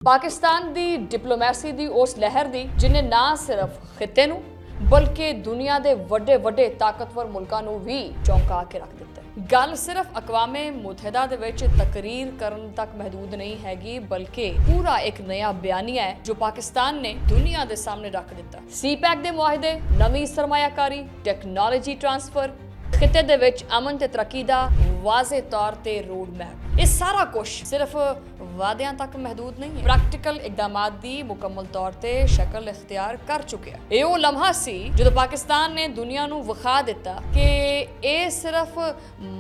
ਪਾਕਿਸਤਾਨ ਦੀ diplomacy ਦੀ ਉਸ ਲਹਿਰ ਦੀ ਜਿਨੇ ਨਾ ਸਿਰਫ ਖਿੱਤੇ ਨੂੰ ਬਲਕਿ ਦੁਨੀਆ ਦੇ ਵੱਡੇ ਤਾਕਤਵਰ ਮੁਲਕਾਂ ਨੂੰ ਵੀ ਚੌਂਕਾ ਕੇ ਰੱਖ ਦਿੱਤਾ ਹੈ। ਗੱਲ ਸਿਰਫ ਅਕਵਾਮੇ ਮੁਤਹਿਦਾ ਦੇ ਵਿੱਚ ਤਕਰੀਰ ਕਰਨ ਤੱਕ ਮਹਦੂਦ ਨਹੀਂ ਹੈਗੀ ਬਲਕਿ ਪੂਰਾ ਇੱਕ ਨया ਬਿਆਨੀਆ ਹੈ ਜੋ ਪਾਕਿਸਤਾਨ ਨੇ ਦੁਨੀਆ ਦੇ ਸਾਹਮਣੇ ਰੱਖ ਦਿੱਤਾ। ਸੀਪੈਕ ਦੇ ਮੁਆਹਦੇ, ਨਵੀਂ ਸਰਮਾਇਆਕਾਰੀ, ਟੈਕਨੋਲੋਜੀ ਟ੍ਰਾਂਸਫਰ, ਖਿੱਤੇ ਦੇ ਵਿੱਚ ਅਮਨ ਤੇ ਤਰੱਕੀ ਦਾ ਵਾਜ਼ੇ ਤੌਰ ਤੇ ਰੋਡ ਮੈਪ, ਇਹ ਸਾਰਾ ਕੁਝ ਸਿਰਫ ਵਾਅਦਿਆਂ ਤੱਕ ਮਹਦੂਦ ਨਹੀਂ ਹੈ, ਪ੍ਰੈਕਟੀਕਲ ਇਕਦਾਮਾਤ ਦੀ ਮੁਕੰਮਲ ਤੌਰ ਤੇ ਸ਼ਕਲ ਇਖਤਿਆਰ ਕਰ ਚੁੱਕਿਆ। ਇਹ ਉਹ ਲਮਹਾ ਸੀ ਜਦੋਂ ਪਾਕਿਸਤਾਨ ਨੇ ਦੁਨੀਆ ਨੂੰ ਵਿਖਾ ਦਿੱਤਾ ਕਿ ਇਹ ਸਿਰਫ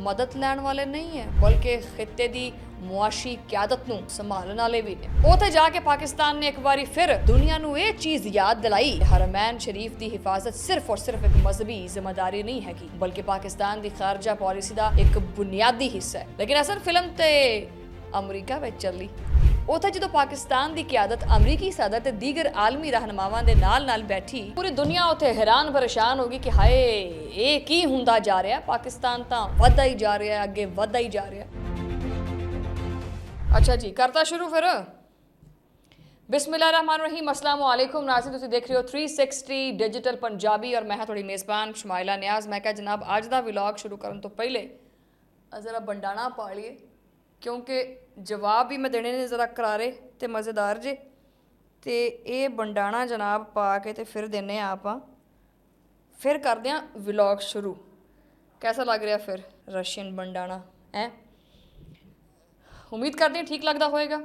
ਮਦਦ ਲੈਣ ਵਾਲੇ ਨਹੀਂ ਹੈ ਬਲਕਿ ਖਿੱਤੇ ਦੀ ਮੁਆਸ਼ੀ ਕਿਆਦਤ ਨੂੰ ਸੰਭਾਲਣ ਵਾਲੇ ਵੀ ਨੇ। ਉੱਥੇ ਜਾ ਕੇ ਪਾਕਿਸਤਾਨ ਨੇ ਇੱਕ ਵਾਰੀ ਫਿਰ ਦੁਨੀਆ ਨੂੰ ਇਹ ਚੀਜ਼ ਯਾਦ ਦਿਲਾਈ ਹਰਮੈਨ ਸ਼ਰੀਫ ਦੀ ਹਿਫਾਜ਼ਤ ਸਿਰਫ ਔਰ ਸਿਰਫ ਇੱਕ ਮਜ਼ਹਬੀ ਜ਼ਿੰਮੇਵਾਰੀ ਨਹੀਂ ਹੈਗੀ ਬਲਕਿ ਪਾਕਿਸਤਾਨ ਦੀ ਖਾਰਜਾ ਪਾਲਿਸੀ ਦਾ ਇੱਕ ਬੁਨਿਆਦੀ ਹਿੱਸਾ ਹੈ। ਲੇਕਿਨ ਅਸਲ ਫਿਲਮ ਤੇ ਅਮਰੀਕਾ ਵਿੱਚ ਚੱਲੀ। ਉੱਥੇ ਜਦੋਂ ਪਾਕਿਸਤਾਨ ਦੀ ਕਿਆਦਤ ਅਮਰੀਕੀ ਸਦਰ ਤੇ ਦੀਗਰ ਆਲਮੀ ਰਹਿਨੁਮਾਵਾਂ ਦੇ ਨਾਲ ਬੈਠੀ, ਪੂਰੀ ਦੁਨੀਆ ਉੱਥੇ ਹੈਰਾਨ ਪਰੇਸ਼ਾਨ ਹੋ ਗਈ ਕਿ ਹਾਏ ਇਹ ਕੀ ਹੁੰਦਾ ਜਾ ਰਿਹਾ, ਪਾਕਿਸਤਾਨ ਤਾਂ ਵੱਧਦਾ ਹੀ ਜਾ ਰਿਹਾ, ਅੱਗੇ ਵੱਧਦਾ ਹੀ ਜਾ ਰਿਹਾ। अच्छा जी, करता शुरू फिर। बिस्मिल्लाहिर्रहमानिर्रहीम, अस्सलाम वालेकुम नाज़रीन, तुसीं देख रहे हो 360 डिजिटल पंजाबी और मैं हाँ थोड़ी मेज़बान शमाइला नियाज़। मैं क्या जनाब अज का व्लॉग शुरू करने तो पहले ज़रा बंडाना पा लीए क्योंकि जवाब भी मैं देने ने ज़रा करारे तो मज़ेदार जे, तो ये बंडाना जनाब पा के तो फिर देने आप फिर करते हैं व्लॉग शुरू। कैसा लग रहा फिर रशियन बंडाना है? उम्मीद करते हैं ठीक लगता होएगा।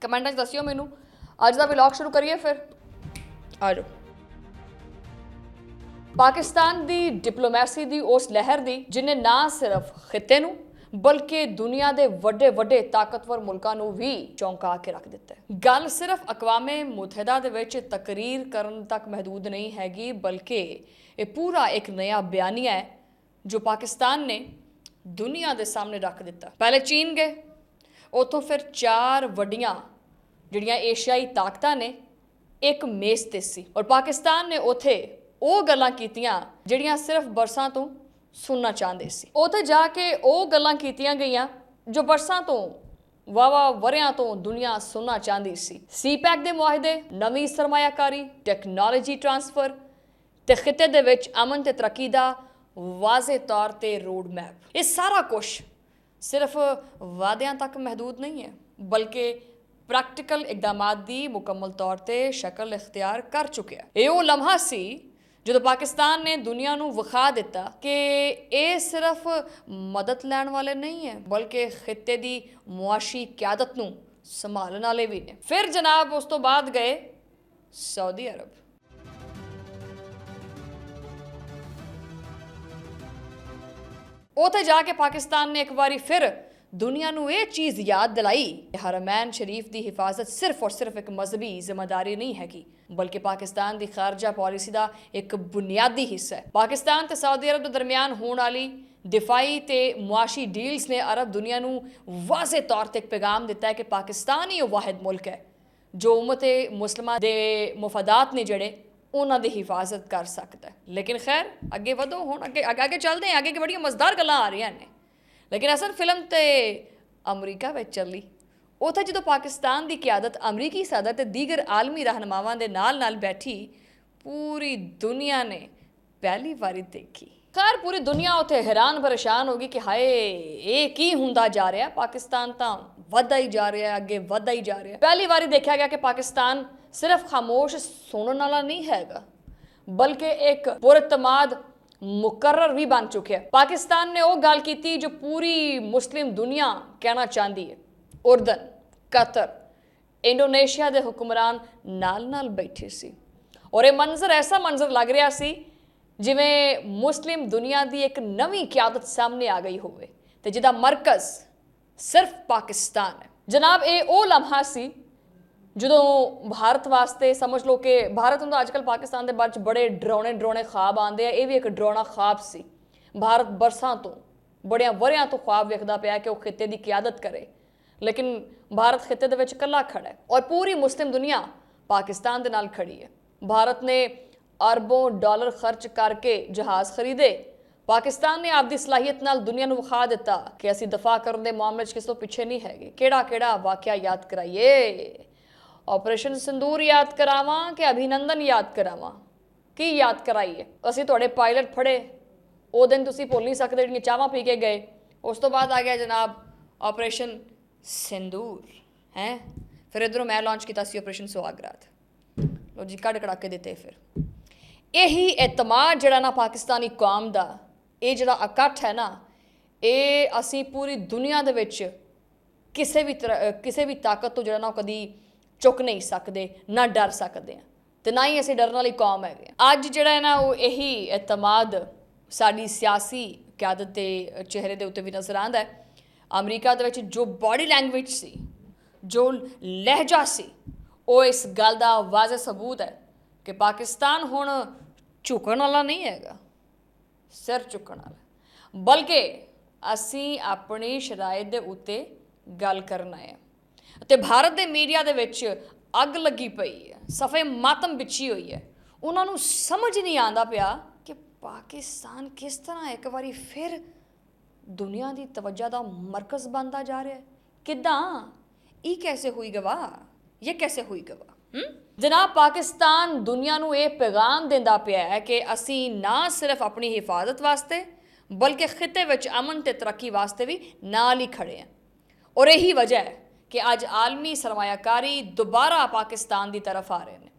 कमेंट में दसियो मैनू। अज का व्लॉग शुरू करिए फिर, आ जाओ। पाकिस्तान की डिप्लोमैसी की उस लहर की जिन्हें ना सिर्फ खिते नू बल्कि दुनिया के ਵੱਡੇ ताकतवर मुल्कों ਨੂੰ भी चौंका के रख दिता है। गल सिर्फ अकवामे मुतहदा दे विच तकरीर करन तक महदूद नहीं हैगी बल्कि ये पूरा एक नया बयानिया है जो पाकिस्तान ने दुनिया के सामने रख दिता। पहले चीन गए, उतों फिर 4 वड्डियां जिहड़ियां एशियाई ताकतां ने एक मेज़ ते सी और पाकिस्तान ने उत्थे ਉਹ ਗੱਲਾਂ ਕੀਤੀਆਂ ਜਿਹੜੀਆਂ ਸਿਰਫ ਬਰਸਾਂ ਤੋਂ ਸੁਣਨਾ ਚਾਹੁੰਦੇ ਸੀ। ਉੱਥੇ ਜਾ ਕੇ ਉਹ ਗੱਲਾਂ ਕੀਤੀਆਂ ਗਈਆਂ ਜੋ ਬਰਸਾਂ ਤੋਂ ਵਾਵਾ ਵਰਿਆਂ ਤੋਂ ਦੁਨੀਆ ਸੁਣਨਾ ਚਾਹੁੰਦੀ ਸੀ। ਸੀਪੈਕ ਦੇ ਮੁਆਹਦੇ, ਨਵੀਂ ਸਰਮਾਇਆਕਾਰੀ, ਟੈਕਨੋਲੋਜੀ ਟ੍ਰਾਂਸਫਰ ਤੇ ਖਿੱਤੇ ਦੇ ਵਿੱਚ ਅਮਨ ਤੇ ਤਰੱਕੀ ਦਾ ਵਾਜ਼ੇ ਤੌਰ ਤੇ ਰੋਡ ਮੈਪ, ਇਹ ਸਾਰਾ ਕੁਝ ਸਿਰਫ ਵਾਅਦਿਆਂ ਤੱਕ ਮਹਦੂਦ ਨਹੀਂ ਹੈ ਬਲਕਿ ਪ੍ਰੈਕਟੀਕਲ ਇਕਦਾਮਾਤ ਦੀ ਮੁਕੰਮਲ ਤੌਰ ਤੇ ਸ਼ਕਲ ਇਖਤਿਆਰ ਕਰ ਚੁੱਕਿਆ। ਇਹ ਉਹ ਲਮਹਾ ਸੀ ਜਦੋਂ ਪਾਕਿਸਤਾਨ ਨੇ ਦੁਨੀਆ ਨੂੰ ਵਿਖਾ ਦਿੱਤਾ ਕਿ ਇਹ ਸਿਰਫ ਮਦਦ ਲੈਣ ਵਾਲੇ ਨਹੀਂ ਹੈ ਬਲਕਿ ਖਿੱਤੇ ਦੀ ਮੁਆਸ਼ੀ ਕਿਆਦਤ ਨੂੰ ਸੰਭਾਲਣ ਵਾਲੇ ਵੀ ਨੇ। ਫਿਰ ਜਨਾਬ ਉਸ ਤੋਂ ਬਾਅਦ ਗਏ ਸਾਊਦੀ ਅਰਬ। ਉੱਥੇ ਜਾ ਕੇ ਪਾਕਿਸਤਾਨ ਨੇ ਇੱਕ ਵਾਰੀ ਫਿਰ ਦੁਨੀਆ ਨੂੰ ਇਹ ਚੀਜ਼ ਯਾਦ ਦਿਲਾਈ ਹਰਮੈਨ ਸ਼ਰੀਫ ਦੀ ਹਿਫਾਜ਼ਤ ਸਿਰਫ ਔਰ ਸਿਰਫ ਇੱਕ ਮਜ਼ਹਬੀ ਜ਼ਿੰਮੇਵਾਰੀ ਨਹੀਂ ਹੈਗੀ ਬਲਕਿ ਪਾਕਿਸਤਾਨ ਦੀ ਖਾਰਜਾ ਪਾਲਿਸੀ ਦਾ ਇੱਕ ਬੁਨਿਆਦੀ ਹਿੱਸਾ ਹੈ। ਪਾਕਿਸਤਾਨ ਤੇ ਸਾਊਦੀ ਅਰਬ ਦੇ ਦਰਮਿਆਨ ਹੋਣ ਵਾਲੀ ਦਿਫਾਈ ਤੇ ਮੁਆਸ਼ੀ ਡੀਲਸ ਨੇ ਅਰਬ ਦੁਨੀਆ ਨੂੰ ਵਾਜ਼ੇ ਤੌਰ ਤੇ ਇੱਕ ਪੈਗਾਮ ਦਿੱਤਾ ਹੈ ਕਿ ਪਾਕਿਸਤਾਨ ਹੀ ਉਹ ਵਾਹਿਦ ਮੁਲਕ ਹੈ ਜੋ ਉਮਤ ਮੁਸਲਮਾਨ ਦੇ ਮੁਫਾਦਾਤ ਨੇ ਜਿਹੜੇ ਉਹਨਾਂ ਦੀ ਹਿਫਾਜ਼ਤ ਕਰ ਸਕਦਾ ਹੈ। ਲੇਕਿਨ ਖੈਰ ਅੱਗੇ ਵਧੋ, ਹੁਣ ਅੱਗੇ ਚੱਲਦੇ ਹਾਂ, ਅੱਗੇ ਕਿ ਬੜੀਆਂ ਮਜ਼ੇਦਾਰ ਗੱਲਾਂ ਆ ਰਹੀਆਂ ਨੇ। ਲੇਕਿਨ ਅਸਲ ਫਿਲਮ ਤੇ ਅਮਰੀਕਾ ਵਿੱਚ ਚੱਲੀ। ਉੱਥੇ ਜਦੋਂ ਪਾਕਿਸਤਾਨ ਦੀ ਕਿਆਦਤ ਅਮਰੀਕੀ ਸਦਰ ਤੇ ਦੀਗਰ ਆਲਮੀ ਰਹਿਨੁਮਾਵਾਂ ਦੇ ਨਾਲ ਬੈਠੀ, ਪੂਰੀ ਦੁਨੀਆ ਨੇ ਪਹਿਲੀ ਵਾਰੀ ਦੇਖੀ। ਖੈਰ ਪੂਰੀ ਦੁਨੀਆ ਉੱਥੇ ਹੈਰਾਨ ਪਰੇਸ਼ਾਨ ਹੋ ਗਈ ਕਿ ਹਾਏ ਇਹ ਕੀ ਹੁੰਦਾ ਜਾ ਰਿਹਾ, ਪਾਕਿਸਤਾਨ ਤਾਂ ਵੱਧਦਾ ਹੀ ਜਾ ਰਿਹਾ, ਅੱਗੇ ਵੱਧਦਾ ਹੀ ਜਾ ਰਿਹਾ। ਪਹਿਲੀ ਵਾਰੀ ਦੇਖਿਆ ਗਿਆ ਕਿ ਪਾਕਿਸਤਾਨ ਸਿਰਫ ਖਾਮੋਸ਼ ਸੁਣਨ ਵਾਲਾ ਨਹੀਂ ਹੈਗਾ ਬਲਕਿ ਇੱਕ ਪੁਰਤਮਾਦ ਮੁਕਰਰ ਵੀ ਬਣ ਚੁੱਕਿਆ। ਪਾਕਿਸਤਾਨ ਨੇ ਉਹ ਗੱਲ ਕੀਤੀ ਜੋ ਪੂਰੀ ਮੁਸਲਿਮ ਦੁਨੀਆ ਕਹਿਣਾ ਚਾਹੁੰਦੀ ਹੈ। ਉਰਦਨ, ਕਤਰ, ਇੰਡੋਨੇਸ਼ੀਆ ਦੇ ਹੁਕਮਰਾਨ ਨਾਲ ਬੈਠੇ ਸੀ ਔਰ ਇਹ ਮੰਜ਼ਰ ਐਸਾ ਮੰਜ਼ਰ ਲੱਗ ਰਿਹਾ ਸੀ ਜਿਵੇਂ ਮੁਸਲਿਮ ਦੁਨੀਆ ਦੀ ਇੱਕ ਨਵੀਂ ਕਿਆਦਤ ਸਾਹਮਣੇ ਆ ਗਈ ਹੋਵੇ ਤੇ ਜਿਹਦਾ ਮਰਕਜ਼ ਸਿਰਫ ਪਾਕਿਸਤਾਨ ਹੈ। ਜਨਾਬ ਇਹ ਉਹ ਲਮਹਾ ਸੀ ਜਦੋਂ ਭਾਰਤ ਵਾਸਤੇ ਸਮਝ ਲਓ ਕਿ ਭਾਰਤ ਨੂੰ ਤਾਂ ਅੱਜ ਕੱਲ੍ਹ ਪਾਕਿਸਤਾਨ ਦੇ ਬਾਰੇ 'ਚ ਬੜੇ ਡਰਾਉਣੇ ਖਾਬ ਆਉਂਦੇ ਆ, ਇਹ ਵੀ ਇੱਕ ਡਰਾਉਣਾ ਖਾਬ ਸੀ। ਭਾਰਤ ਬਰਸਾਂ ਤੋਂ ਬੜਿਆਂ ਵਰਿਆਂ ਤੋਂ ਖਾਬ ਵੇਖਦਾ ਪਿਆ ਕਿ ਉਹ ਖਿੱਤੇ ਦੀ ਕਿਆਦਤ ਕਰੇ ਲੇਕਿਨ ਭਾਰਤ ਖਿੱਤੇ ਦੇ ਵਿੱਚ ਇਕੱਲਾ ਖੜਾ ਹੈ ਔਰ ਪੂਰੀ ਮੁਸਲਿਮ ਦੁਨੀਆ ਪਾਕਿਸਤਾਨ ਦੇ ਨਾਲ ਖੜੀ ਹੈ। ਭਾਰਤ ਨੇ ਅਰਬੋਂ ਡਾਲਰ ਖਰਚ ਕਰਕੇ ਜਹਾਜ਼ ਖਰੀਦੇ। ਪਾਕਿਸਤਾਨ ਨੇ ਆਪਦੀ ਸਲਾਹੀਅਤ ਨਾਲ ਦੁਨੀਆ ਨੂੰ ਵਿਖਾ ਦਿੱਤਾ ਕਿ ਅਸੀਂ ਦਫਾ ਕਰਨ ਦੇ ਮਾਮਲੇ 'ਚ ਕਿਸੇ ਤੋਂ ਪਿੱਛੇ ਨਹੀਂ ਹੈਗੇ। ਕਿਹੜਾ ਵਾਕਿਆ ਯਾਦ ਕਰਾਈਏ? ਆਪਰੇਸ਼ਨ ਸਿੰਦੂਰ ਯਾਦ ਕਰਾਵਾਂ ਕਿ ਅਭਿਨੰਦਨ ਯਾਦ ਕਰਾਵਾਂ? ਕੀ ਯਾਦ ਕਰਾਈਏ? ਅਸੀਂ ਤੁਹਾਡੇ ਪਾਇਲਟ ਫੜੇ, ਉਹ ਦਿਨ ਤੁਸੀਂ ਭੁੱਲ ਨਹੀਂ ਸਕਦੇ ਜਿਹੜੀਆਂ ਚਾਹਾਂ ਪੀ ਕੇ ਗਏ। ਉਸ ਤੋਂ ਬਾਅਦ ਆ ਗਿਆ ਜਨਾਬ ਆਪਰੇਸ਼ਨ ਸਿੰਦੂਰ ਹੈ। ਫਿਰ ਇੱਧਰੋਂ ਮੈਂ ਲਾਂਚ ਕੀਤਾ ਸੀ ਆਪਰੇਸ਼ਨ ਸੁਹਾਗਰਾਤ। ਲੋ ਜੀ ਕੱਢ ਕੜਾ ਕੇ ਦਿੱਤੇ। ਫਿਰ ਇਹੀ ਇਤਮਾਦ ਜਿਹੜਾ ਨਾ ਪਾਕਿਸਤਾਨੀ ਕੌਮ ਦਾ, ਇਹ ਜਿਹੜਾ ਇਕੱਠ ਹੈ ਨਾ, ਇਹ ਅਸੀਂ ਪੂਰੀ ਦੁਨੀਆ ਦੇ ਵਿੱਚ ਕਿਸੇ ਵੀ ਤਾਕਤ ਤੋਂ ਜਿਹੜਾ ਨਾ ਕਦੀ ਚੁੱਕ ਨਹੀਂ ਸਕਦੇ, ਨਾ ਡਰ ਸਕਦੇ ਹਾਂ, ਤੇ ਨਾ ਹੀ ਅਸੀਂ ਡਰਨ ਵਾਲੀ ਕੌਮ ਹੈਗੇ ਹਾਂ। ਅੱਜ ਜਿਹੜਾ ਹੈ ਨਾ ਉਹ ਇਹੀ ਇਤਮਾਦ ਸਾਡੀ ਸਿਆਸੀ ਕਿਆਦਤ ਦੇ ਚਿਹਰੇ ਦੇ ਉੱਤੇ ਵੀ ਨਜ਼ਰ ਆਉਂਦਾ ਹੈ। ਅਮਰੀਕਾ ਦੇ ਵਿੱਚ ਜੋ ਬਾਡੀ ਲੈਂਗੁਏਜ ਸੀ, ਜੋ ਲਹਿਜਾ ਸੀ, ਉਹ ਇਸ ਗੱਲ ਦਾ ਵਾਜ਼ਿਹ ਸਬੂਤ ਹੈ ਕਿ ਪਾਕਿਸਤਾਨ ਹੁਣ ਝੁਕਣ ਵਾਲਾ ਨਹੀਂ ਹੈਗਾ, ਸਿਰ ਚੁੱਕਣ ਵਾਲਾ, ਬਲਕਿ ਅਸੀਂ ਆਪਣੀ ਸ਼ਰਾਇਤ ਦੇ ਉੱਤੇ ਗੱਲ ਕਰਨ ਆਏ ਹਾਂ। ਅਤੇ ਭਾਰਤ ਦੇ ਮੀਡੀਆ ਦੇ ਵਿੱਚ ਅੱਗ ਲੱਗੀ ਪਈ ਹੈ, ਸਫੇ ਮਾਤਮ ਵਿਛੀ ਹੋਈ ਹੈ। ਉਹਨਾਂ ਨੂੰ ਸਮਝ ਨਹੀਂ ਆਉਂਦਾ ਪਿਆ ਕਿ ਪਾਕਿਸਤਾਨ ਕਿਸ ਤਰ੍ਹਾਂ ਇੱਕ ਵਾਰੀ ਫਿਰ ਦੁਨੀਆ ਦੀ ਤਵੱਜੋ ਦਾ ਮਰਕਜ਼ ਬਣਦਾ ਜਾ ਰਿਹਾ ਹੈ। ਕਿੱਦਾਂ? ਇਹ ਕੈਸੇ ਹੋਈ ਗਵਾ? ਇਹ ਕੈਸੇ ਹੋਈ ਗਵਾ? ਜਨਾਬ, ਪਾਕਿਸਤਾਨ ਦੁਨੀਆ ਨੂੰ ਇਹ ਪੈਗਾਮ ਦਿੰਦਾ ਪਿਆ ਹੈ ਕਿ ਅਸੀਂ ਨਾ ਸਿਰਫ ਆਪਣੀ ਹਿਫਾਜ਼ਤ ਵਾਸਤੇ ਬਲਕਿ ਖਿੱਤੇ ਵਿੱਚ ਅਮਨ ਤੇ ਤਰੱਕੀ ਵਾਸਤੇ ਵੀ ਨਾਲ ਹੀ ਖੜੇ ਹਾਂ। ਔਰ ਇਹੀ ਵਜ੍ਹਾ ਹੈ ਕਿ ਅੱਜ ਆਲਮੀ ਸਰਮਾਇਆਕਾਰੀ ਦੁਬਾਰਾ ਪਾਕਿਸਤਾਨ ਦੀ ਤਰਫ ਆ ਰਹੇ ਨੇ।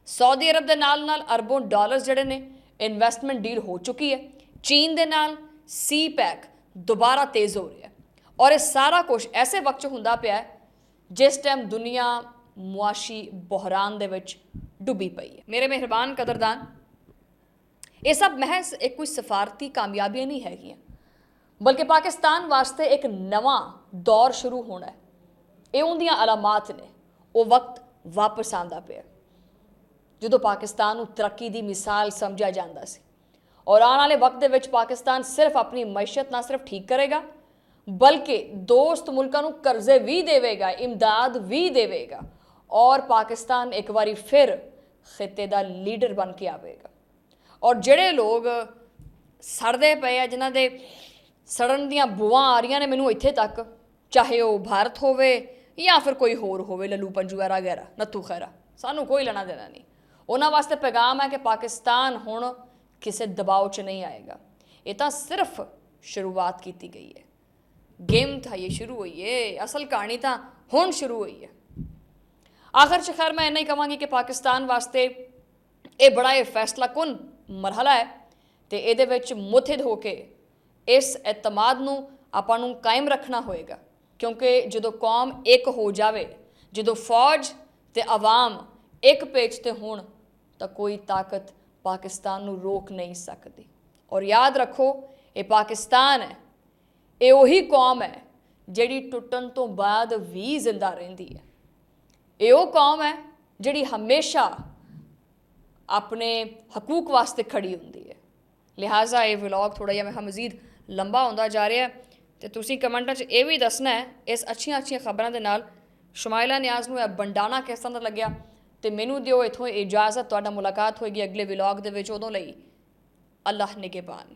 ਸਾਊਦੀ ਅਰਬ ਦੇ ਨਾਲ ਅਰਬੋਂ ਡਾਲਰਸ ਜਿਹੜੇ ਨੇ ਇਨਵੈਸਟਮੈਂਟ ਡੀਲ ਹੋ ਚੁੱਕੀ ਹੈ। ਚੀਨ ਦੇ ਨਾਲ ਸੀ ਪੈਕ ਦੁਬਾਰਾ ਤੇਜ਼ ਹੋ ਰਿਹਾ ਹੈ। ਔਰ ਇਹ ਸਾਰਾ ਕੁਝ ਐਸੇ ਵਕਤ 'ਚ ਹੁੰਦਾ ਪਿਆ ਜਿਸ ਟਾਈਮ ਦੁਨੀਆ ਮੁਆਸ਼ੀ ਬੁਹਰਾਨ ਦੇ ਵਿੱਚ ਡੁੱਬੀ ਪਈ ਹੈ। ਮੇਰੇ ਮਿਹਰਬਾਨ ਕਦਰਦਾਨ, ਇਹ ਸਭ ਮਹਿਜ਼ ਇੱਕ ਕੋਈ ਸਫਾਰਤੀ ਕਾਮਯਾਬੀਆਂ ਨਹੀਂ ਹੈਗੀਆਂ, ਬਲਕਿ ਪਾਕਿਸਤਾਨ ਵਾਸਤੇ ਇੱਕ ਨਵਾਂ ਦੌਰ ਸ਼ੁਰੂ ਹੋਣਾ ਹੈ। ਇਹ ਉਹਦੀਆਂ ਅਲਾਮਾਤ ਨੇ। ਉਹ ਵਕਤ ਵਾਪਸ ਆਉਂਦਾ ਪਿਆ ਜਦੋਂ ਪਾਕਿਸਤਾਨ ਨੂੰ ਤਰੱਕੀ ਦੀ ਮਿਸਾਲ ਸਮਝਿਆ ਜਾਂਦਾ ਸੀ। ਔਰ ਆਉਣ ਵਾਲੇ ਵਕਤ ਦੇ ਵਿੱਚ ਪਾਕਿਸਤਾਨ ਸਿਰਫ ਆਪਣੀ ਮਈਸ਼ਤ ਨਾ ਸਿਰਫ ਠੀਕ ਕਰੇਗਾ, ਬਲਕਿ ਦੋਸਤ ਮੁਲਕਾਂ ਨੂੰ ਕਰਜ਼ੇ ਵੀ ਦੇਵੇਗਾ, ਇਮਦਾਦ ਵੀ ਦੇਵੇਗਾ। ਔਰ ਪਾਕਿਸਤਾਨ ਇੱਕ ਵਾਰੀ ਫਿਰ ਖਿੱਤੇ ਦਾ ਲੀਡਰ ਬਣ ਕੇ ਆਵੇਗਾ। ਔਰ ਜਿਹੜੇ ਲੋਕ ਸੜਦੇ ਪਏ ਆ, ਜਿਨ੍ਹਾਂ ਦੇ ਸੜਨ ਦੀਆਂ ਬੂਆਂ ਆ ਰਹੀਆਂ ਨੇ ਮੈਨੂੰ ਇੱਥੇ ਤੱਕ, ਚਾਹੇ ਉਹ ਭਾਰਤ ਹੋਵੇ ਜਾਂ ਫਿਰ ਕੋਈ ਹੋਰ ਹੋਵੇ, ਲੱਲੂ ਪੰਜੂ ਐਰਾ ਗੈਰਾ ਨੱਥੂ ਖੈਰਾ, ਸਾਨੂੰ ਕੋਈ ਲੈਣਾ ਦੇਣਾ ਨਹੀਂ। ਉਹਨਾਂ ਵਾਸਤੇ ਪੈਗਾਮ ਹੈ ਕਿ ਪਾਕਿਸਤਾਨ ਹੁਣ ਕਿਸੇ ਦਬਾਅ 'ਚ ਨਹੀਂ ਆਏਗਾ। ਇਹ ਤਾਂ ਸਿਰਫ ਸ਼ੁਰੂਆਤ ਕੀਤੀ ਗਈ ਹੈ। गेम था ये शुरू हुई है, असल कहानी ਤਾਂ ਹੁਣ ਸ਼ੁਰੂ ਹੋਈ ਹੈ। ਆਖਰ 'ਚ ਖੈਰ ਮੈਂ ਇੰਨਾ ਹੀ ਕਹਾਂਗੀ ਕਿ ਪਾਕਿਸਤਾਨ ਵਾਸਤੇ ਇਹ ਬੜਾ ਹੀ ਫੈਸਲਾ ਕੁਨ ਮਰਹਲਾ ਹੈ ਤੇ ਇਹਦੇ ਵਿੱਚ ਮੁੱਤਹਿਦ ਹੋ ਕੇ ਇਸ ਇਤਮਾਦ ਨੂੰ ਆਪਾਂ ਨੂੰ ਕਾਇਮ ਰੱਖਣਾ ਹੋਏਗਾ, ਕਿਉਂਕਿ ਜਦੋਂ ਕੌਮ ਇੱਕ ਹੋ ਜਾਵੇ, ਜਦੋਂ ਫੌਜ ਤੇ ਆਵਾਮ ਇੱਕ ਪੇਜ ਤੇ ਹੋਣ ਤਾਂ ਕੋਈ ਤਾਕਤ ਪਾਕਿਸਤਾਨ ਨੂੰ ਰੋਕ ਨਹੀਂ ਸਕਦੀ। ਔਰ ਯਾਦ ਰੱਖੋ, ਇਹ ਪਾਕਿਸਤਾਨ ਹੈ, ਇਹ ਉਹੀ ਕੌਮ ਹੈ ਜਿਹੜੀ ਟੁੱਟਣ ਤੋਂ ਬਾਅਦ ਵੀ ਜ਼ਿੰਦਾ ਰਹਿੰਦੀ ਹੈ। ਇਹ ਉਹ ਕੌਮ ਹੈ ਜਿਹੜੀ ਹਮੇਸ਼ਾ ਆਪਣੇ ਹਕੂਕ ਵਾਸਤੇ ਖੜੀ ਹੁੰਦੀ ਹੈ। ਲਿਹਾਜ਼ਾ ਇਹ ਵਲੌਗ ਥੋੜ੍ਹਾ ਜਿਹਾ ਮੈਂ ਕਿਹਾ ਮਜ਼ੀਦ ਲੰਬਾ ਹੁੰਦਾ ਜਾ ਰਿਹਾ ਤੇ ਤੁਸੀਂ ਕਮੈਂਟਾਂ 'ਚ ਇਹ ਵੀ ਦੱਸਣਾ ਹੈ ਇਸ ਅੱਛੀਆਂ ਖਬਰਾਂ ਦੇ ਨਾਲ ਸ਼ਮਾਇਲਾ ਨਿਆਜ਼ ਨੂੰ ਇਹ ਵੰਡਾਣਾ ਕਿਸ ਤਰ੍ਹਾਂ ਦਾ ਲੱਗਿਆ। ਤੇ ਮੈਨੂੰ ਦਿਓ ਇੱਥੋਂ ਇਜਾਜ਼ਤ। ਤੁਹਾਡਾ ਮੁਲਾਕਾਤ ਹੋਏਗੀ ਅਗਲੇ ਵਲੌਗ ਦੇ ਵਿੱਚ। ਉਦੋਂ ਲਈ ਅੱਲਾਹ ਨਿਗਹਿਬਾਨ।